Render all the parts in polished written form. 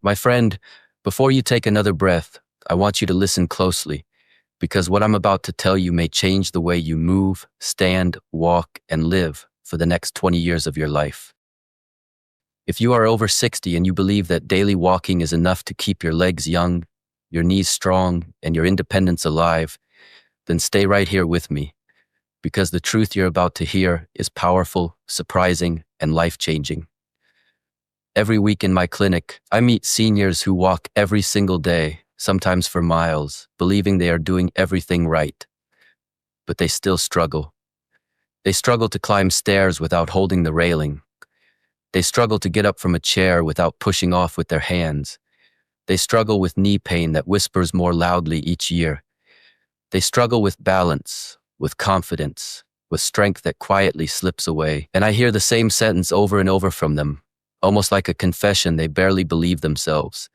My friend, before you take another breath, I want you to listen closely, because what I'm about to tell you may change the way you move, stand, walk, and live for the next 20 years of your life. If you are over 60 and you believe that daily walking is enough to keep your legs young, your knees strong, and your independence alive, then stay right here with me, because the truth you're about to hear is powerful, surprising, and life-changing. Every week in my clinic, I meet seniors who walk every single day, sometimes for miles, believing they are doing everything right. But they still struggle. They struggle to climb stairs without holding the railing. They struggle to get up from a chair without pushing off with their hands. They struggle with knee pain that whispers more loudly each year. They struggle with balance, with confidence, with strength that quietly slips away. And I hear the same sentence over and over from them, almost like a confession they barely believe themselves.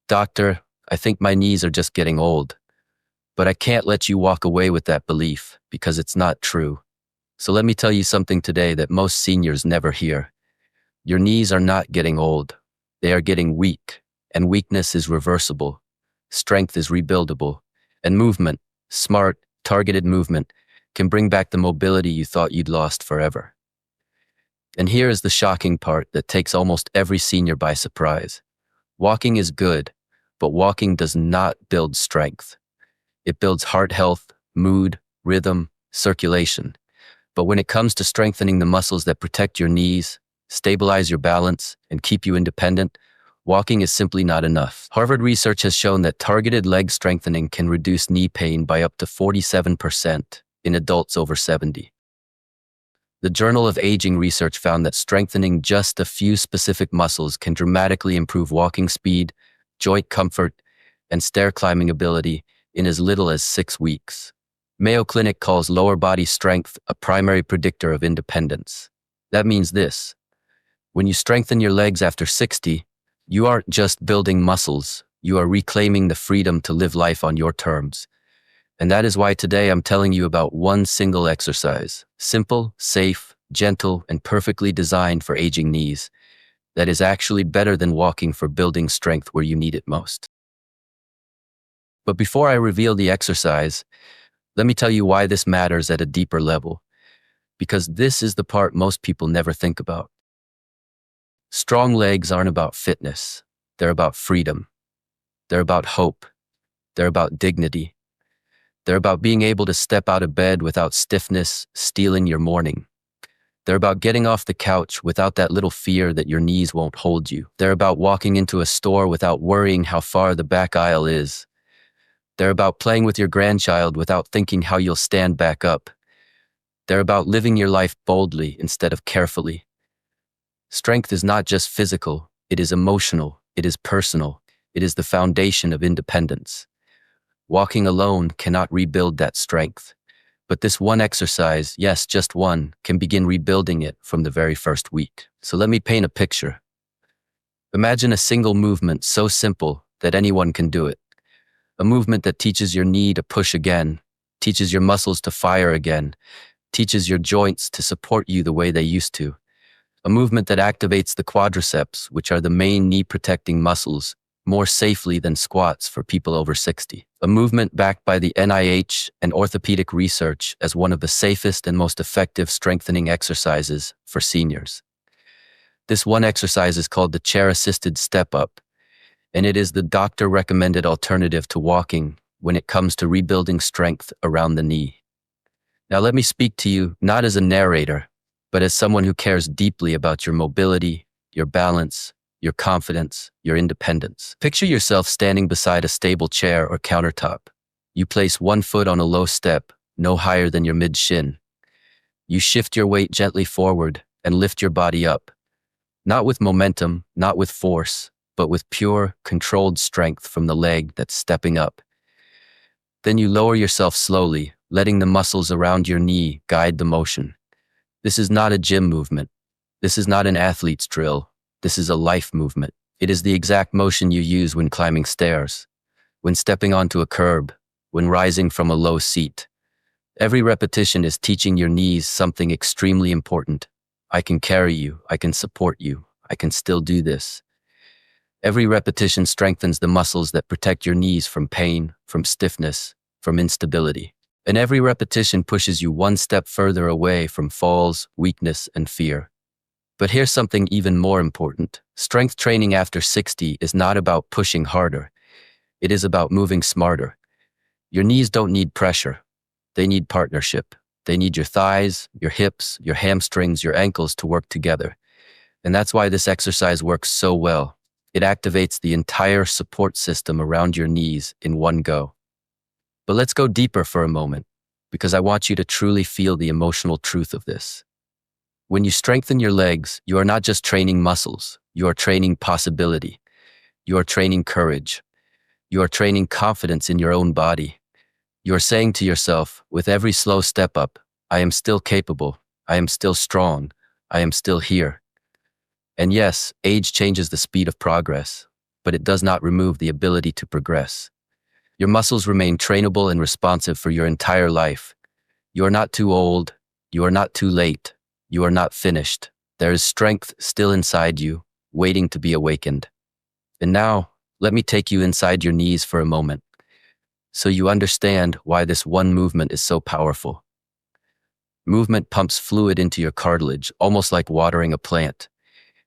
Doctor, I think my knees are just getting old. But I can't let you walk away with that belief, because it's not true. So let me tell you something today that most seniors never hear. Your knees are not getting old. They are getting weak, and weakness is reversible. Strength is rebuildable, and movement, smart, targeted movement, can bring back the mobility you thought you'd lost forever. And here is the shocking part that takes almost every senior by surprise. Walking is good, but walking does not build strength. It builds heart health, mood, rhythm, circulation. But when it comes to strengthening the muscles that protect your knees, stabilize your balance, and keep you independent, walking is simply not enough. Harvard research has shown that targeted leg strengthening can reduce knee pain by up to 47% in adults over 70. The Journal of Aging research found that strengthening just a few specific muscles can dramatically improve walking speed, joint comfort, and stair climbing ability in as little as 6 weeks. Mayo Clinic calls lower body strength a primary predictor of independence. That means this: when you strengthen your legs after 60, you aren't just building muscles, you are reclaiming the freedom to live life on your terms. And that is why today I'm telling you about one single exercise, simple, safe, gentle, and perfectly designed for aging knees, that is actually better than walking for building strength where you need it most. But before I reveal the exercise, let me tell you why this matters at a deeper level, because this is the part most people never think about. Strong legs aren't about fitness. They're about freedom. They're about hope. They're about dignity. They're about being able to step out of bed without stiffness stealing your morning. They're about getting off the couch without that little fear that your knees won't hold you. They're about walking into a store without worrying how far the back aisle is. They're about playing with your grandchild without thinking how you'll stand back up. They're about living your life boldly instead of carefully. Strength is not just physical, it is emotional, it is personal, it is the foundation of independence. Walking alone cannot rebuild that strength. But this one exercise, yes, just one, can begin rebuilding it from the very first week. So let me paint a picture. Imagine a single movement so simple that anyone can do it. A movement that teaches your knee to push again, teaches your muscles to fire again, teaches your joints to support you the way they used to. A movement that activates the quadriceps, which are the main knee-protecting muscles, more safely than squats for people over 60. A movement backed by the NIH and orthopedic research as one of the safest and most effective strengthening exercises for seniors. This one exercise is called the chair-assisted step-up, and it is the doctor-recommended alternative to walking when it comes to rebuilding strength around the knee. Now let me speak to you not as a narrator, but as someone who cares deeply about your mobility, your balance, your confidence, your independence. Picture yourself standing beside a stable chair or countertop. You place one foot on a low step, no higher than your mid-shin. You shift your weight gently forward and lift your body up. Not with momentum, not with force, but with pure, controlled strength from the leg that's stepping up. Then you lower yourself slowly, letting the muscles around your knee guide the motion. This is not a gym movement. This is not an athlete's drill. This is a life movement. It is the exact motion you use when climbing stairs, when stepping onto a curb, when rising from a low seat. Every repetition is teaching your knees something extremely important. I can carry you. I can support you. I can still do this. Every repetition strengthens the muscles that protect your knees from pain, from stiffness, from instability. And every repetition pushes you one step further away from falls, weakness, and fear. But here's something even more important. Strength training after 60 is not about pushing harder. It is about moving smarter. Your knees don't need pressure. They need partnership. They need your thighs, your hips, your hamstrings, your ankles to work together. And that's why this exercise works so well. It activates the entire support system around your knees in one go. But let's go deeper for a moment, because I want you to truly feel the emotional truth of this. When you strengthen your legs, you are not just training muscles, you are training possibility. You are training courage. You are training confidence in your own body. You are saying to yourself, with every slow step up, I am still capable, I am still strong, I am still here. And yes, age changes the speed of progress, but it does not remove the ability to progress. Your muscles remain trainable and responsive for your entire life. You are not too old, you are not too late, you are not finished. There is strength still inside you, waiting to be awakened. And now, let me take you inside your knees for a moment, so you understand why this one movement is so powerful. Movement pumps fluid into your cartilage, almost like watering a plant.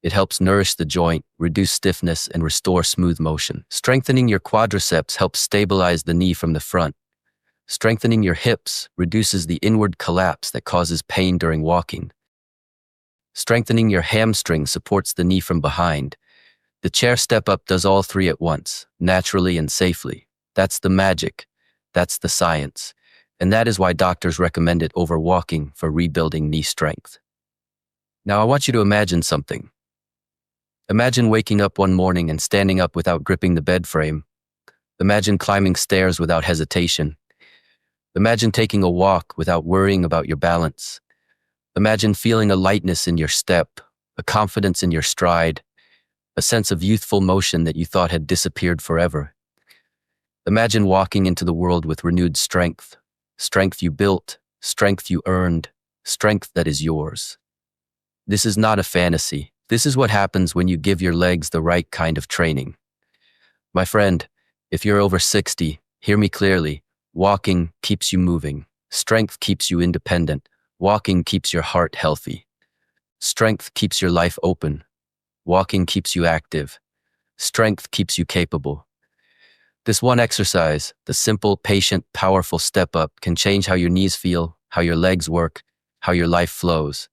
It helps nourish the joint, reduce stiffness, and restore smooth motion. Strengthening your quadriceps helps stabilize the knee from the front. Strengthening your hips reduces the inward collapse that causes pain during walking. Strengthening your hamstring supports the knee from behind. The chair step-up does all three at once, naturally and safely. That's the magic. That's the science. And that is why doctors recommend it over walking for rebuilding knee strength. Now I want you to imagine something. Imagine waking up one morning and standing up without gripping the bed frame. Imagine climbing stairs without hesitation. Imagine taking a walk without worrying about your balance. Imagine feeling a lightness in your step, a confidence in your stride, a sense of youthful motion that you thought had disappeared forever. Imagine walking into the world with renewed strength, strength you built, strength you earned, strength that is yours. This is not a fantasy. This is what happens when you give your legs the right kind of training. My friend, if you're over 60, hear me clearly. Walking keeps you moving. Strength keeps you independent. Walking keeps your heart healthy. Strength keeps your life open. Walking keeps you active. Strength keeps you capable. This one exercise, the simple, patient, powerful step up, can change how your knees feel, how your legs work, how your life flows.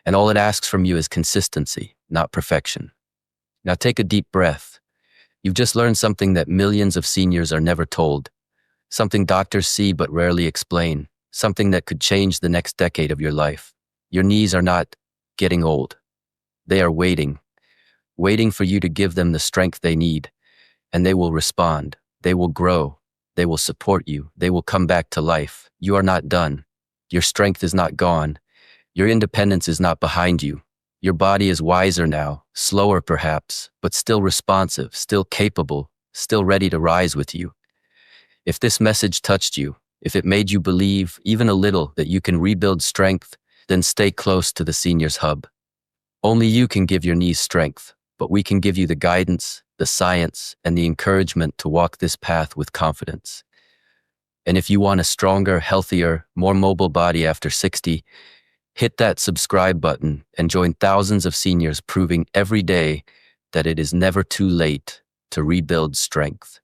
And all it asks from you is consistency, not perfection. Now take a deep breath. You've just learned something that millions of seniors are never told. Something doctors see but rarely explain. Something that could change the next decade of your life. Your knees are not getting old. They are waiting for you to give them the strength they need. And they will respond. They will grow. They will support you. They will come back to life. You are not done. Your strength is not gone. Your independence is not behind you. Your body is wiser now, slower perhaps, but still responsive, still capable, still ready to rise with you. If this message touched you, if it made you believe, even a little, that you can rebuild strength, then stay close to the Seniors Hub. Only you can give your knees strength, but we can give you the guidance, the science, and the encouragement to walk this path with confidence. And if you want a stronger, healthier, more mobile body after 60, hit that subscribe button and join thousands of seniors proving every day that it is never too late to rebuild strength.